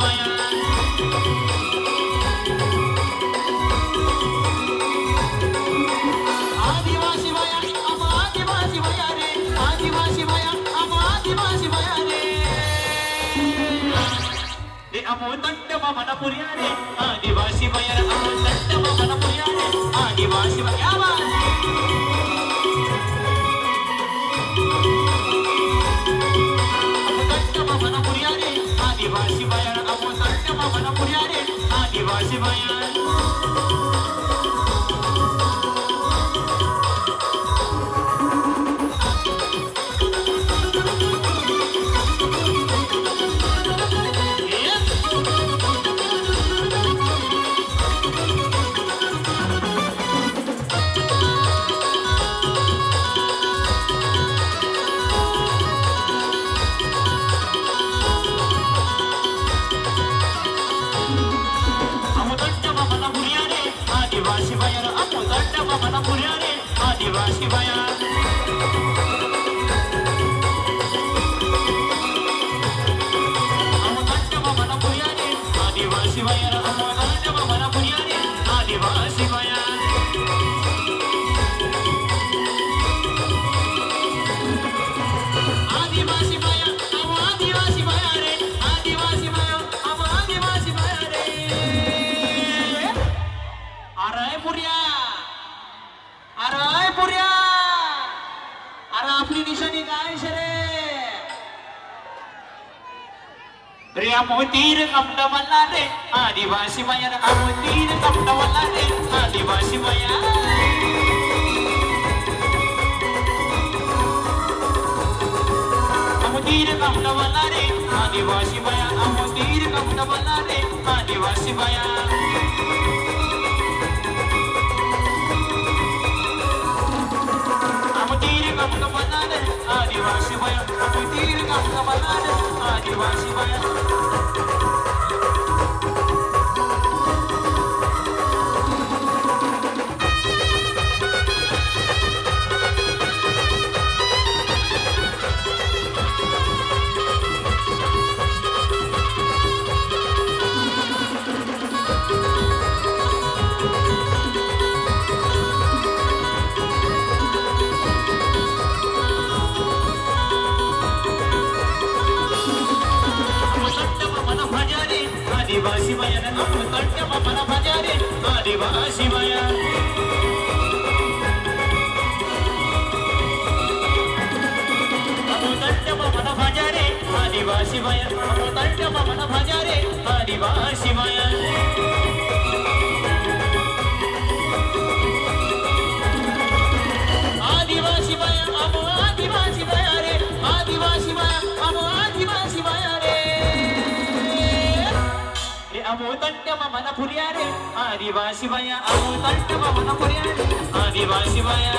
बाया आदिवासी बाया आदिवासी बाया रे आदिवासी बाया आदिवासी बाया रे रे अमोदंड मामना पुरिया रे आदिवासी बाया अमोदंड मामना पुरिया रे आदिवासी बाया आदिवासी बाया अमोदंड मामना पुरिया रे आदिवासी बाया आदिवासी बाया अमोदंड मामना पुरिया रे आदिवासी बाया अमोदंड मामना पुरिया रे आदिवासी बाया आदिवासी बाया आदिवासी बाया रे आदिवासी बाया आदिवासी बाया रे अरे पुरिया अरे पुरिया अरे आपली निशाणी काय रे रे मोतीर कपड मला रे आदिवासी बाया मोतीर कपड मला रे आदिवासी बाया मोतीर कपड मला रे आदिवासी बाया मोतीर कपड मला रे आदिवासी बाया आदिवासी बाया तीर कपड मला रे आदिवासी बाया आदिवासी बाया अमोदंड मामना भाजा रे आदिवासी बाया अमोदंड मामना भाजा रे आदिवासी बाया अमोदंड मामना भाजा रे आदिवासी बाया आदिवासी बाया आदिवासी बाया रे आदिवासी बाया आदिवासी बाया रे अमोदंड मामना पुरिया रे आदिवासी बाया अमोदंड मामना पुरिया रे आदिवासी बाया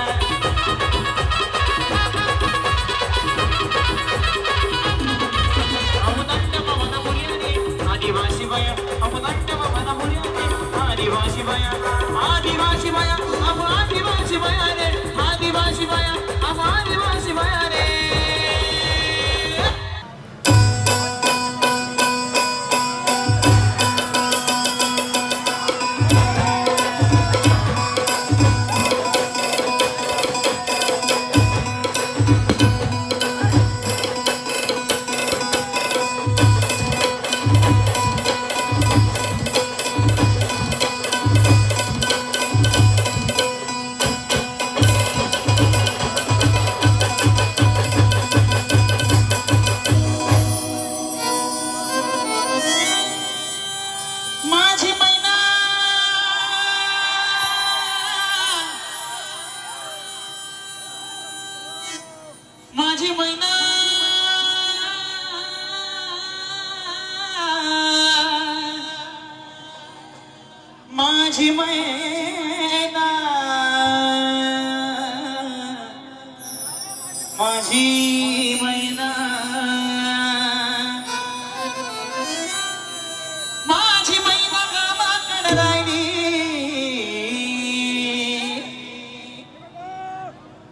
अमोदंड मामना पुरिया रे आदिवासी बाया अमोदंड मामना पुरिया रे आदिवासी बाया आदिवासी बाया आदिवासी बाया रे आदिवासी बाया आदिवासी बाया रे माझी मैना माझी मैना माझी मैना माझी मैना गावाकडे राहिली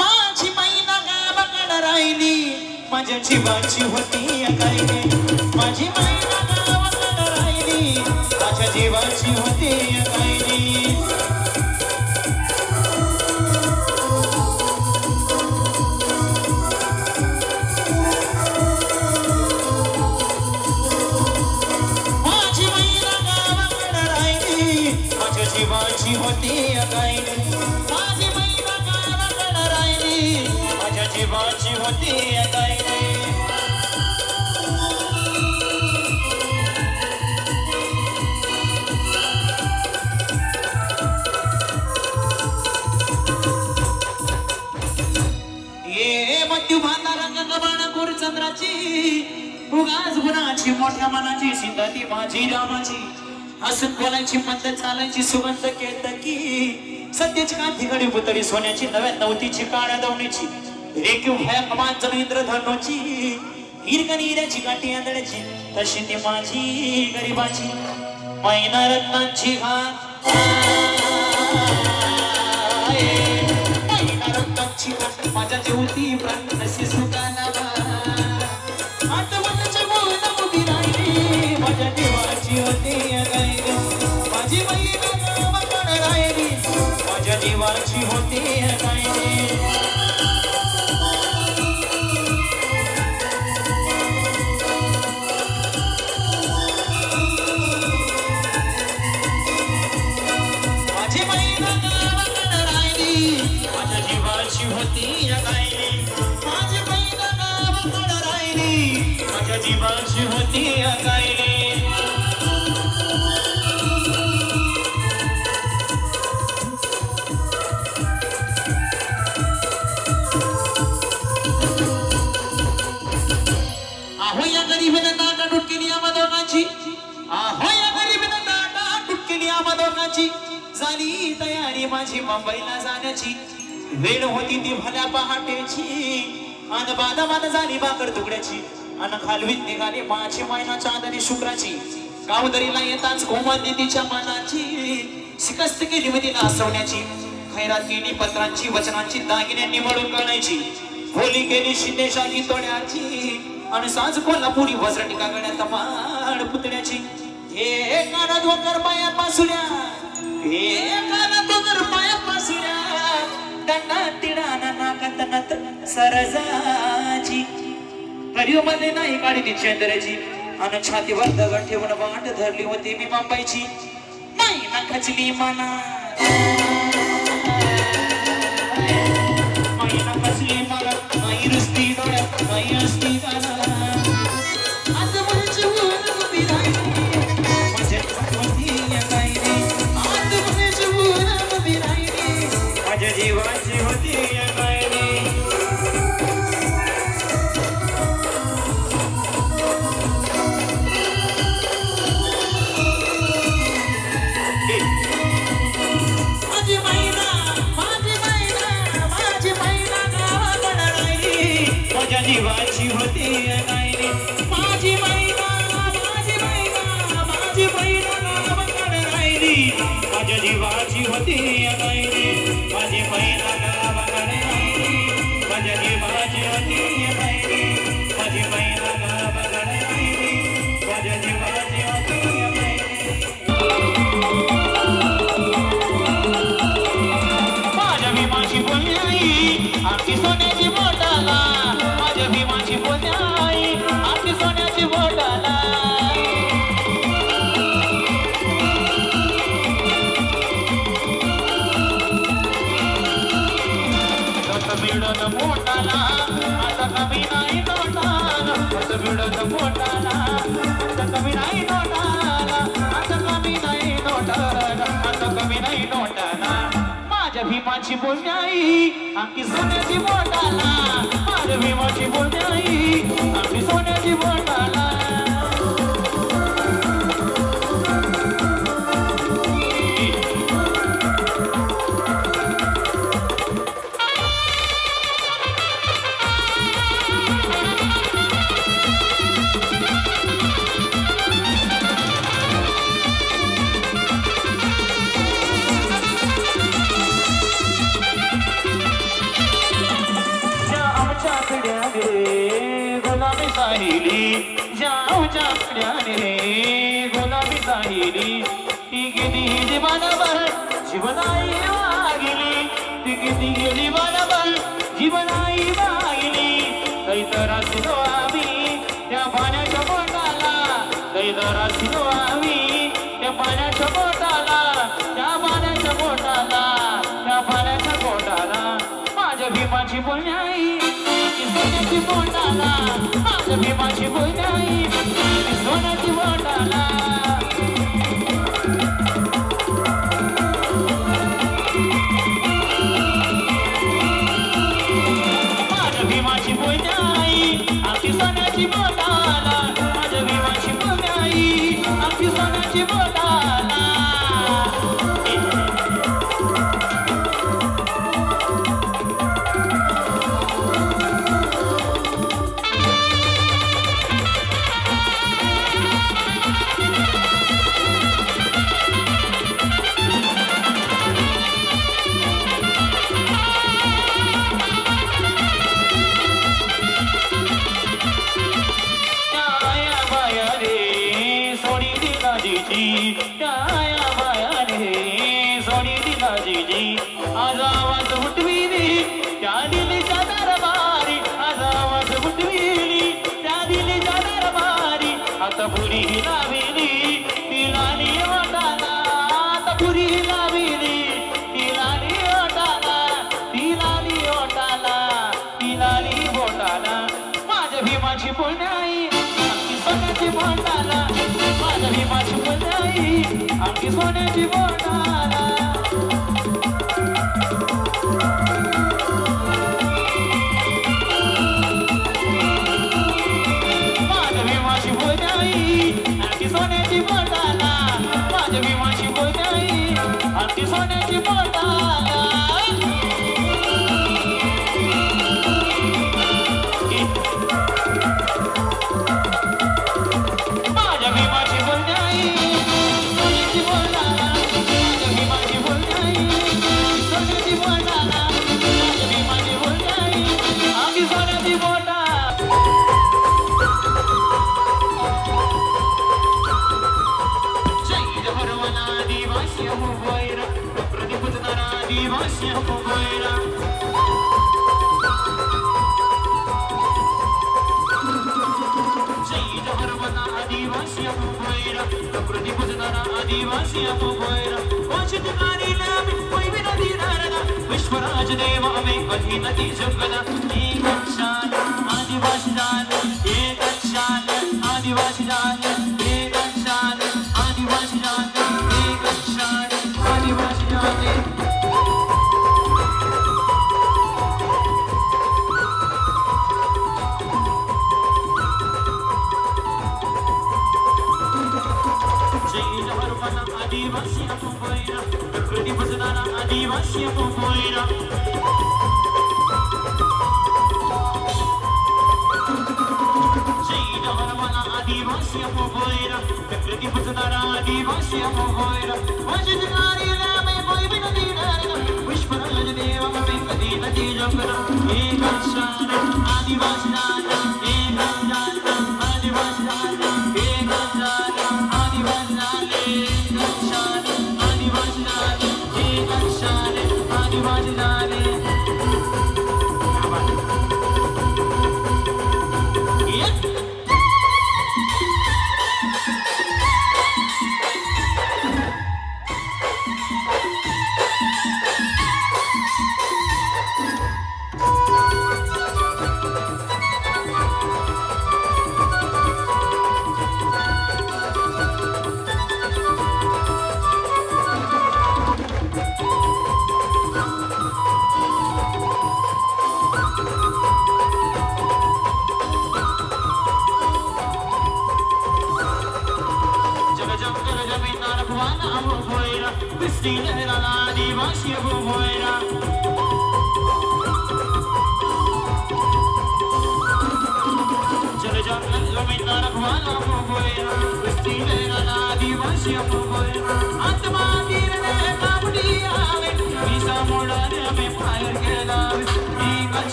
माझी मैना गावाकडे राहिली माझ्या जीवाची होती काय माझी मैना गावाकडे होती काय चंद्राची उगाच गुणाची मोठ्या मनाची सिंधती माझी रामाची हसून बोलायची मंद चालायची सुगंध केतकी सत्याची कांती घडी पुतळी सोन्याची नव्या नवतीची काळ्या दवणीची रेखीव भयकमान इंद्रधनुची हिरकणीऱ्याची काठी आंधळ्याची तशी ती माझी गरीबाची मैना रत्नांची घाट मैना रत्नांची घाट माझ्या जेवती प्राण नशी सुखाना माझ्या जीवाची होती गायली माझी बहीण मकण राहिली माझ्या जीवाची होती गायली माझी बहीण मकण राहिली माझ्या जीवाची होती गायली माझी बहीण मकण राहिली माझ्या जीवाची होती गायली झाली तयारी माझी मुंबईला जाण्याची वेळ होती ती भल्या पहाटेची अन बादाबाद झाली भाकर तुकड्याची अन खालवीत निघाली माझी मैना चांदणी शुक्राची गावदरीला येताच कोमलली तिच्या मनाची शिकस्त केली मी तिला हसवण्याची खैरात केली पत्रांची वचनांची दागिन्यांनी मळून गणायची होली केली शिंदेशाची तोड्याची आणि साज कोल्हापुरी वज्रटिका गळ्यात माड पुतण्याची हे कानात वकर पाया पासुल्या हे कानात वकर पाया पासुल्या दंडा तिडाना नाकात नत सरजाची परियोमध्ये नाही काढली चंद्राची आणि छातीवर दगड ठेवून वाट धरली होती मी मुंबईची नाही ना खचली मना नाही ना खचली मला नाही रुसती डोळ्यात नाही असती गाना आज माझी वर उभी राहिली माझ्या होती काय रे आज माझी वर उभी राहिली माझ्या जीवाची होती काय रे जीवाची होती गायली माझी मैना माझी मैना गावाकडे राहिली माझ्या जीवाची होती गायली माझी मैना गावाकडे राहिली माझ्या जीवाची होती गायली माझी मैना गावाकडे राहिली माझ्या जीवाची होती माझ्या भीमाची बोलणी आमची सोन्याची बोटाला भीमाची बोलण्याई आपली सोन्याची बोटाला बिडत मोठाला आता कमी नाही नोटाला बिडत मोठाला आता कमी नाही नोटाला आता कमी नाही नोटाला आता कमी नाही नोटाला माझ्या भीमाची बोलण्याई आपली सोन्याची बोटाला माझ्या भीमाची बोलण्याई आपली सोन्याची बोटाला गुलाबी साहिली जाऊच्या रे गुलाबी साहिली ती गेली जीवनावर जीवनाई वागिली ती किती गेली बरोबर जीवनाई वागिली कैतर असलो आम्ही त्या पाण्याच्या बोटाला कैतर असलो आम्ही त्या पाण्याच्या बोटाला त्या पाण्याच्या बोटाला त्या पाण्याच्या बोटाला माझ्या भीमाची बोलण्याई सोन्याची बोटाला माझ्या भीमाची बोटाई आली सोन्याची बोटाला माझ्या भीमाची बोटाई आली सोन्याची बोटाला माझ्या भीमाची बोटाई आली सोन्याची बोटाला टाया बाया रे सोडी दिला जीजी आज आवाज उठविली त्या दिलीच्या दरबारी आज आवाज उठविली त्या दिलीच्या दरबारी आता पुरी लाविली तिला ओटाला आता पुरी लाविली तिला ओटाला तिला ओटाला तिला बोटाला माझ्या भीमाची बोटाई सोन्याची बोटाला माझ्या भीमाची बोटाई आमची सोन्याची बोटाला माझ्या भीमाची बोटाई आमची सोन्याची बोटाला माझ्या भीमाची बोटाई आमची सोन्याची बोटाला विश्वराज देव में अधिनति जगदा एक शान आदिवासी जान एक शान आदिवासी जान एक शान आदिवासी जान एक शान आदिवासी जान आदिवासी अपोयरा प्रकृति बसदाना आदिवासी अपोयरा जय जहरवाला आदिवासी अपोयरा प्रकृति बसदाना आदिवासी अपोयरा वजनकारी नाम कोई भी नहीं डरना विश्वराज देव में कदी नदी जगना एक शान आदिवासी जान एक शान आदिवासी जान एक शान आदिवासी जान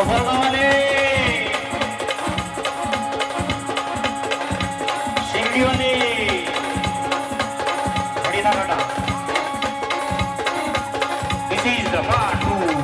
कोपरगाववाले शिंगीवाले बडीना गटा दिस इज द पार्ट 2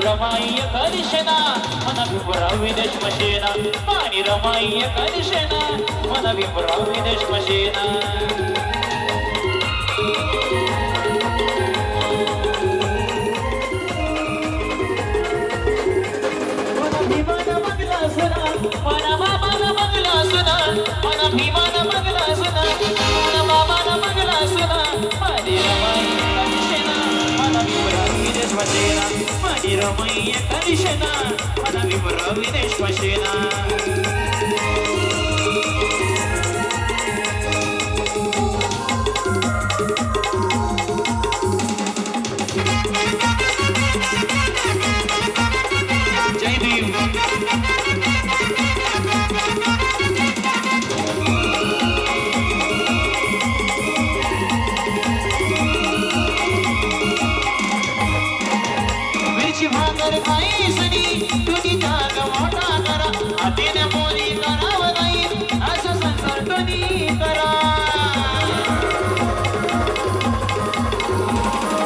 रमाई करिशना मन भीमराव विदेश मशेना मानी रमाई करिशना मन भीमराव विदेश मशेना mana mama magla suna mana bhimana magla suna mana mama magla suna mani ramai kanishena mana vibra videsh mashena mani ramai kanishena mana vibra videsh mashena jai bhim भाकर खाई सनी तुझी जाग मोठा करा आतीने मोरी कराव नाही असं संसार तुनी करा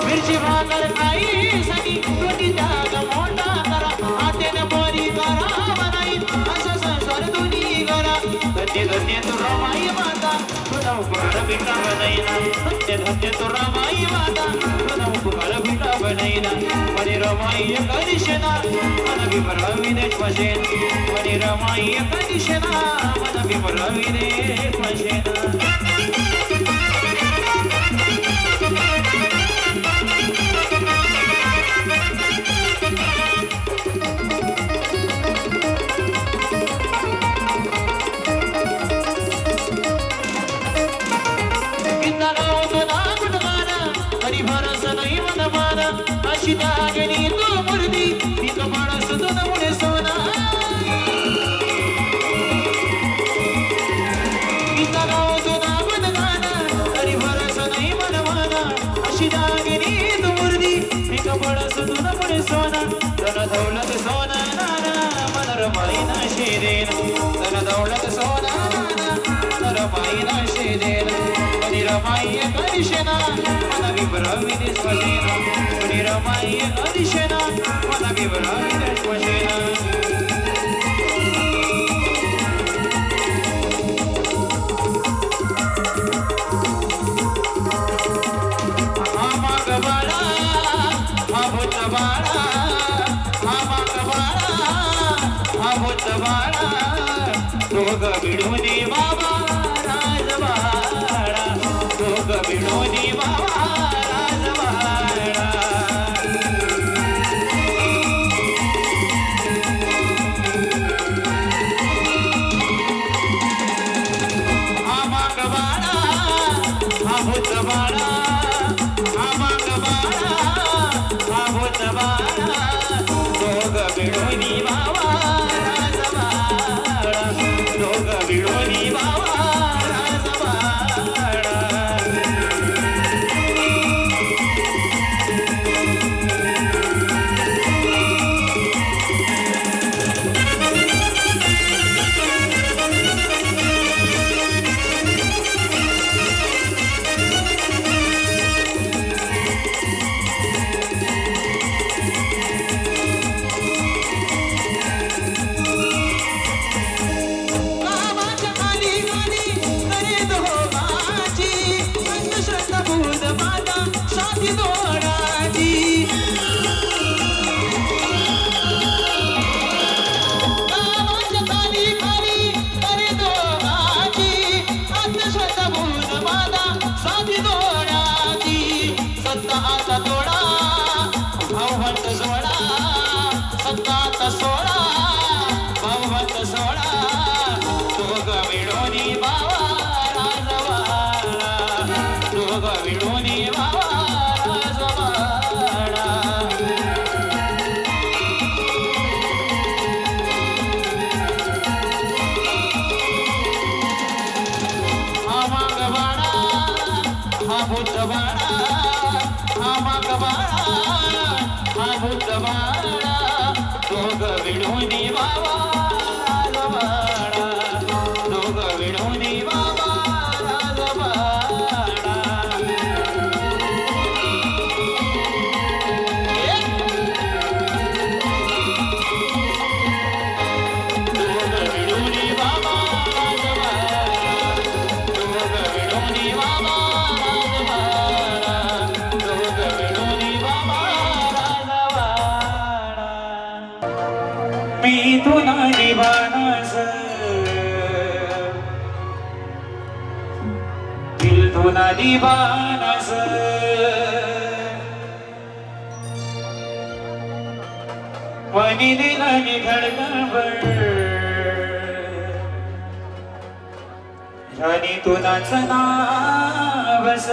मिरची भाकर खाई सनी तुझी जाग मोठा करा आतीने मोरी कराव नाही असं संसार तुनी करा धन्य धन्य तू रमाई माता तुझा उपकार भिटा बनैना धन्य धन्य तू रमाई माता तुझा उपकार भिटा बनैना मनी रमाई करिशना मन भीमराव विदेश मशेना मनी रमाई करिशना मन भीमराव विदेश मशेना शिदागनी तू मुर्दी तिक माणस दोन मुळे सोना गीता गाव तुना गुणगाना तरी भरस नाही मनवाना शिदागनी तू मुर्दी तिक माणस दोन मुळे सोना धन दौलत सोना नाना मन रमाई ना शेदेना धन दौलत सोना नाना मन रमाई ना शेदेना मनी रमाई करिशना मन भीमराव विदेश मशेना मनी रमाई करिशना मन भीमराव विदेश मशेना दोघ बिडोनी बाबा राजवाडा दोघ बिडोनी बाबा राजवाडा हा मागवाडा हा भूतवाडा हा मागवाडा हा भूतवाडा दोघ बिडोनी बाबा दोघ बिडोनी बाबा राजवाडा सोळा भगवत सोळा दोघ मिळूनी बाबा राजवाडा दोघ मिळूनी बाबा राजवाडा हा मागवाडा हा भूतवाडा हा मागवाडा हा भूतवाडा दोघ विडोनी बाबा राजवाडा दोघ विडोनी बाबा राजवाडा मी तुला दिवानास दिल तुला दिवानास वनी दिलानी धडकनभर राणी तुलाच नावस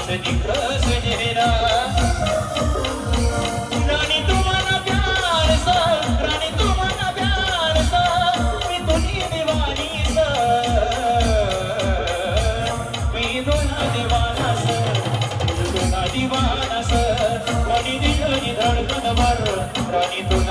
Seni köz दिवानस कोणी दिली धडकन भर राणी तुला